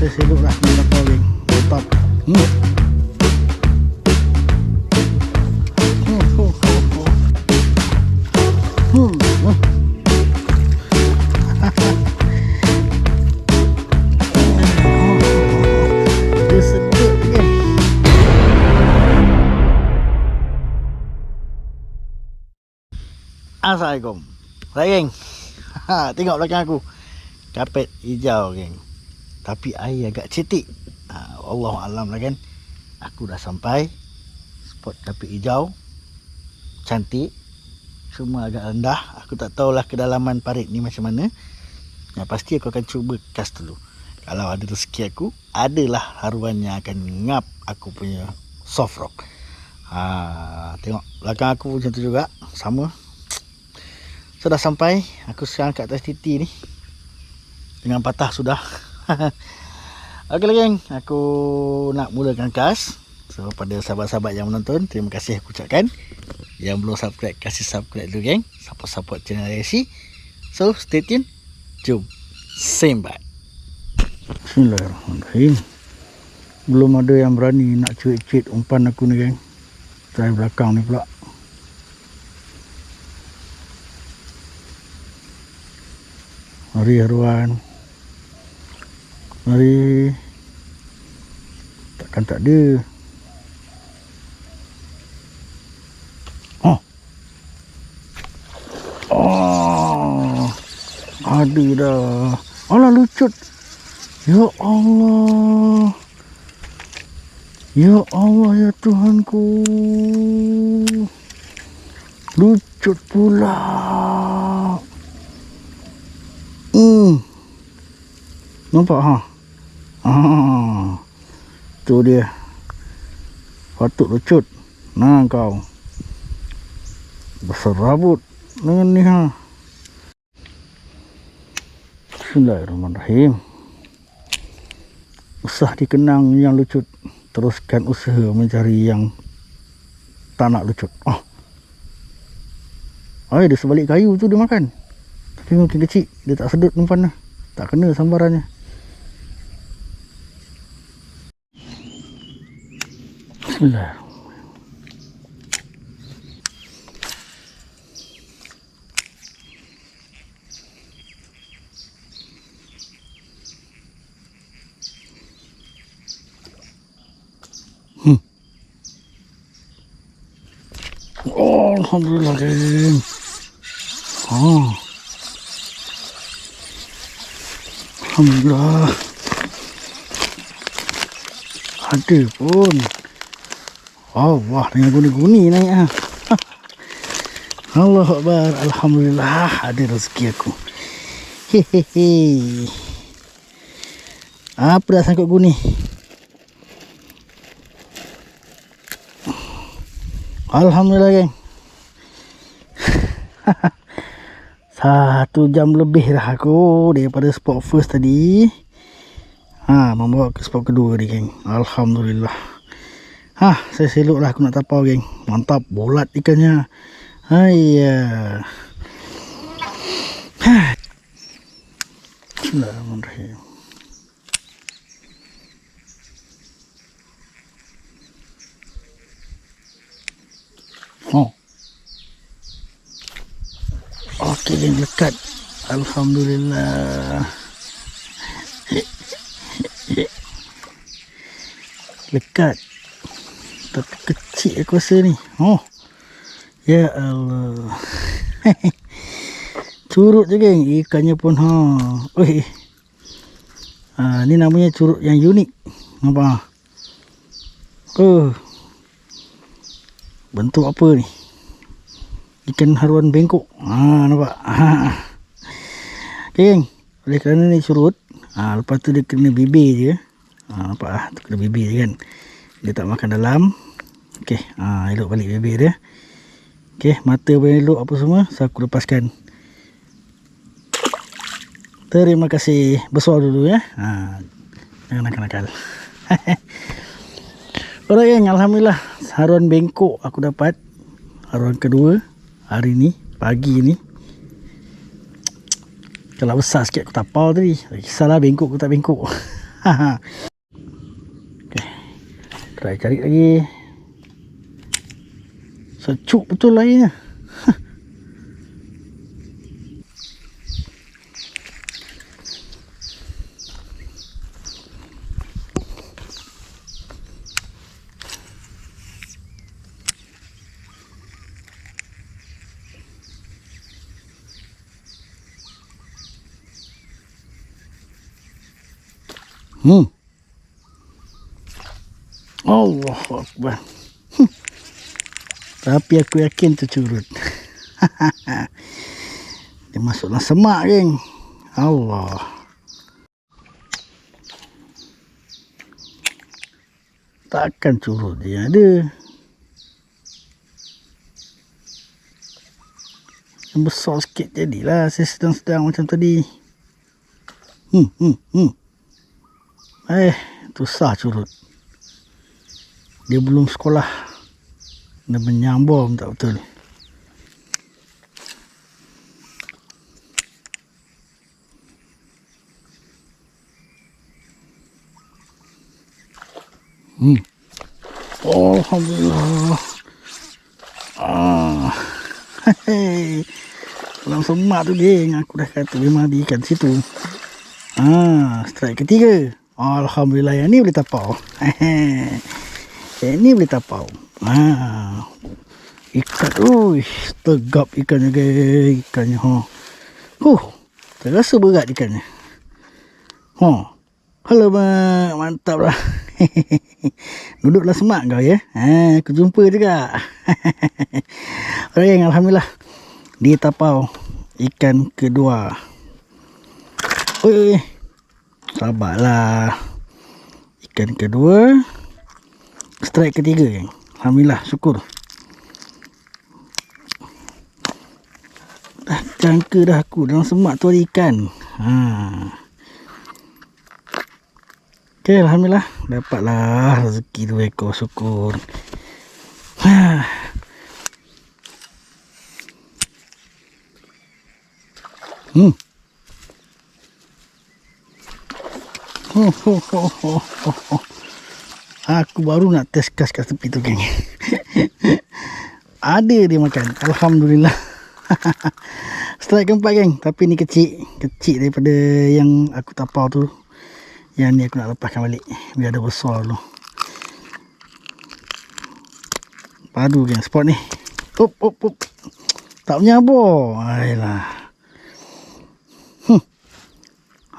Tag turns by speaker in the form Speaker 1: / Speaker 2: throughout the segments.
Speaker 1: saya selok lah berapa geng. Mantap. Dia sedut geng. Assalamualaikum. Hai geng. Tengok belakang aku. Kapet hijau geng. Tapi air agak cetik. Allahualam lah kan. Aku dah sampai spot kapet hijau. Cantik. Semua agak rendah. Aku tak tahulah kedalaman parit ni macam mana. Yang pasti aku akan cuba cast dulu. Kalau ada rezeki aku, adalah haruan yang akan ngap aku punya soft rock. Tengok belakang aku macam tu juga. Sama. Sudah sampai. Aku sekarang kat atas titi ni. Dengan patah sudah. Okey lah geng. Aku nak mulakan cast. So pada sahabat-sahabat yang menonton, terima kasih aku ucapkan. Yang belum subscribe, kasih subscribe dulu geng. Support channel RC. So stay tune. Jom sembat. Bismillahirrahmanirrahim. Belum ada yang berani nak cuit-cuit umpan aku ni geng. Try belakang ni pula. Mari haruan. Mari. Takkan tak ada. Ada dah. Alah lucut. Ya Allah. Ya Allah ya Tuhanku. Lucut pula. Nampak ha? Tu dia. Patut lucut. Nah kau. Besar rabut dengan ni ha. Bismillahirrahmanirrahim. Usah dikenang yang lucut. Teruskan usaha mencari yang tak nak lucut. Dia sebalik kayu tu dia makan. Tapi mungkin kecil. Dia tak sedut umpan lah. Tak kena sambarannya. Bismillahirrahmanirrahim. Alhamdulillah geng. Alhamdulillah. Ada pun. Wah, dengan guni-guni naik ha. Allahu Akbar. Alhamdulillah ada rezeki aku. Hehehe. Apa dah sangkut guni? Alhamdulillah geng. 1 jam lebih dah aku daripada spot first tadi. Membawa ke spot kedua ni geng. Alhamdulillah. Saya selok lah aku nak tapau geng. Mantap, bolat ikannya. Hayya. Bismillahirrahmanirrahim. Okey geng, lekat. Alhamdulillah. Lekat. Tapi kecil aku rasa ni. Ya Allah. Curut je geng. Ikannya pun ni namanya curut yang unik. Nampak? Bentuk apa ni? Ikan haruan bengkok. Nampak? Okay geng. Oleh kerana ni curut, lepas tu dia kena bibir je. Nampak lah, tu kena bibir je kan. Dia tak makan dalam. Okay, elok balik bibir dia. Okay, mata pun elok apa semua. So aku lepaskan. Terima kasih. Bersuara dulu ya. Jangan nakal-nakal. Alright geng, alhamdulillah haruan bengkok aku dapat. Haruan kedua hari ni, pagi ni. Kalau besar sikit aku tapau tadi. Tak kisahlah bengkok aku tak bengkok. Okay. Try cari lagi. Secuk betul airnya. Allahu Akbar. Tapi aku yakin tu curut. Dia masuk dalam semak, geng. Allah. Takkan curut dia ada. Yang besar sikit jadilah. Saya sedang-sedang macam tadi. Tu sah curut. Dia belum sekolah. Dia menyambung tak betul. Alhamdulillah. Dalam semak tu, geng. Aku dah kata memang ada ikan situ. Strike ketiga. Alhamdulillah, yang ni boleh tapau. Yang ni boleh tapau. Ikan, tegap ikannya, geng. Ikannya, terasa berat ikannya. Halo, mak. Mantap lah. Duduklah semak kau, ya. Aku jumpa juga. Orang, alhamdulillah. Dia tapau ikan kedua. Sabarlah. Ikan kedua. Strike ketiga, geng. Alhamdulillah, syukur. Dah jangka dah aku dalam semak tu ada ikan. Okay, alhamdulillah. Dapatlah rezeki 2 ekor, syukur. Aku baru nak test kat tepi tu, geng. Ada dia makan. Alhamdulillah. Strike keempat, geng. Tapi ni kecil. Kecil daripada yang aku tapau tu. Yang ni aku nak lepaskan balik. Biar ada besar dulu. Padu, geng, spot ni. Tak menyabur. Ayolah.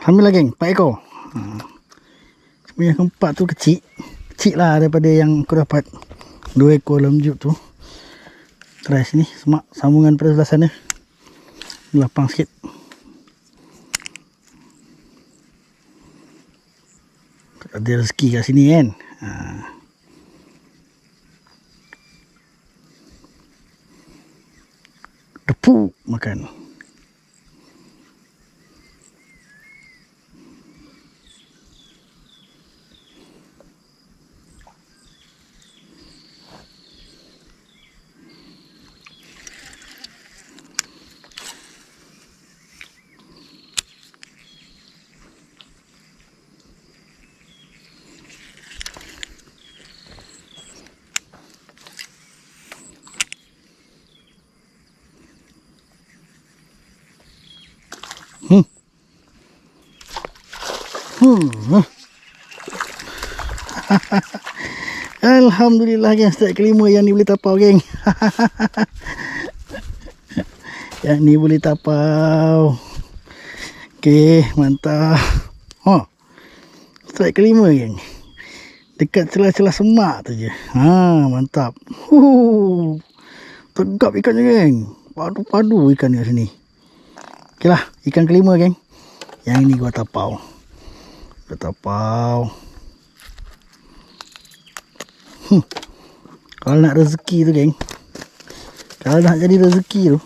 Speaker 1: Alhamdulillah, geng. 4 ekor. Yang keempat tu kecil. Kecil lah daripada yang aku dapat. 2 ekor lemjuk tu. Try sini. Semak sambungan pada sebelah sana. Lapang sikit. Ada rezeki kat sini, kan. Depu makan. Alhamdulillah, geng. Strike kelima yang ni boleh tapau, geng. Yang ni boleh tapau. Okey, mantap. Strike kelima, geng. Dekat celah-celah semak tu je. Mantap. Tegap ikannya, geng. Padu-padu ikan kat sini. Okey lah, ikan kelima, geng. Yang ni gua tapau. Kalau nak rezeki tu, geng. Kalau nak jadi rezeki tu,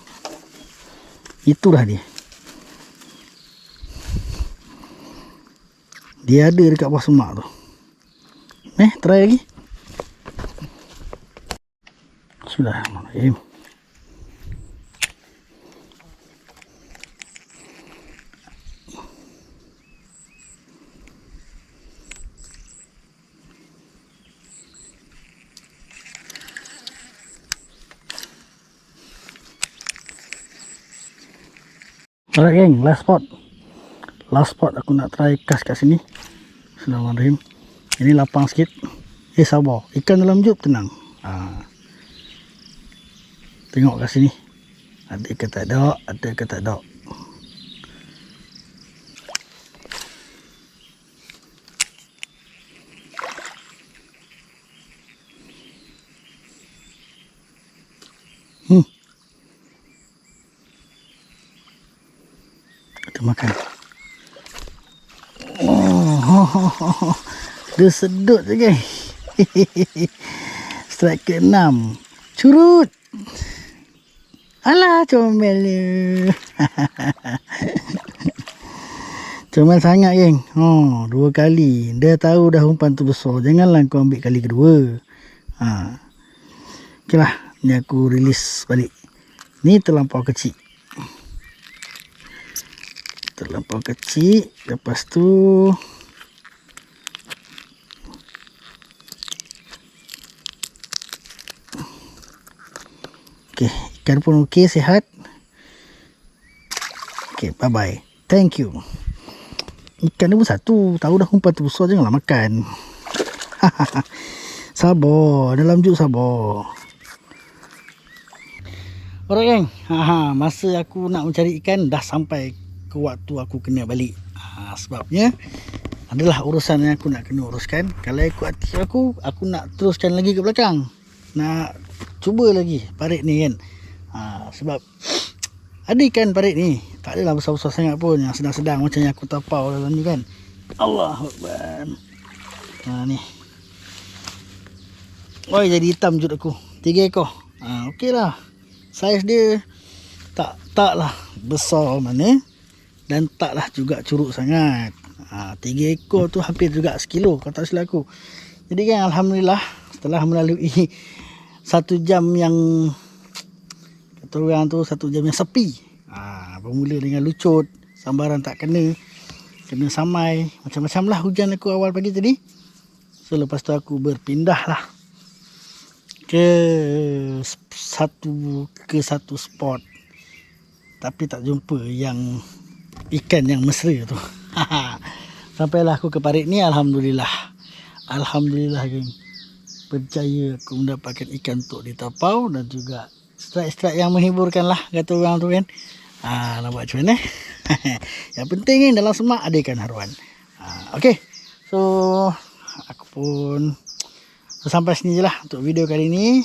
Speaker 1: itulah dia. Dia ada dekat bawah semak tu. Try lagi. Bismillahirrahmanirrahim. Alright geng, last spot aku nak try cast kat sini. Bismillahirrahmanirrahim. Ini lapang sikit. Sabar, ikan dalam jub tenang. Tengok kat sini, ada ke tak ada, ada ke tak ada. Kita makan. Dia sedut je guys. Strike ke-6. Curut. Alah comel dia. Comel sangat geng. 2 kali. Dia tahu dah umpan tu besar. Janganlah kau ambil kali kedua. Okey lah. Ni aku release balik. Ni terlampau kecil. Lepas tu okey, ikan pun okey, sihat. Okey, bye bye. Thank you. Ikan ni pun satu. Tahu dah umpan tu besar, janganlah makan. Sabar, dalam jug sabar. Alright geng, masa aku nak mencari ikan dah sampai ke waktu aku kena balik. Sebabnya adalah urusan yang aku nak kena uruskan. Kalau ikut hati aku nak teruskan lagi ke belakang. Nak cuba lagi parit ni kan. Sebab ada ikan parit ni, tak adalah besar-besar sangat pun, yang sedang-sedang macam yang aku tapau dalam ni kan. Allahuakbar. Ni. Oi, jadi hitam jut aku. 3 ekor. Okey lah. Saiz dia taklah besar mana, dan taklah juga curut sangat. 3 ekor tu hampir juga sekilo kalau tak silap aku. Jadi kan alhamdulillah, setelah melalui 1 jam yang kata orang tu 1 jam yang sepi. Bermula dengan lucut, sambaran tak kena samai, macam-macam lah hujan aku awal pagi tadi. So lepas tu aku berpindah lah ke satu spot, tapi tak jumpa yang ikan yang mesra tu. Sampailah aku ke parit ni. Alhamdulillah geng, berjaya aku mendapatkan ikan untuk ditapau dan juga strike-strike yang menghiburkan lah, kata orang tu kan. Nak buat macam mana. Yang penting kan dalam semak ada ikan haruan. Okay, so aku pun sampai sini je lah untuk video kali ni.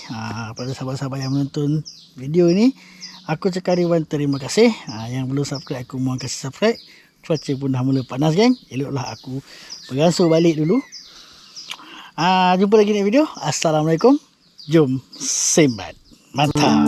Speaker 1: Pada sahabat-sahabat yang menonton video ini, aku cakap ribuan terima kasih. Yang belum subscribe, aku mohon kasih subscribe. Cuaca pun dah mula panas geng, eloklah aku beransur balik dulu. Jumpa lagi di video. Assalamualaikum. Jom sembat. Mantap.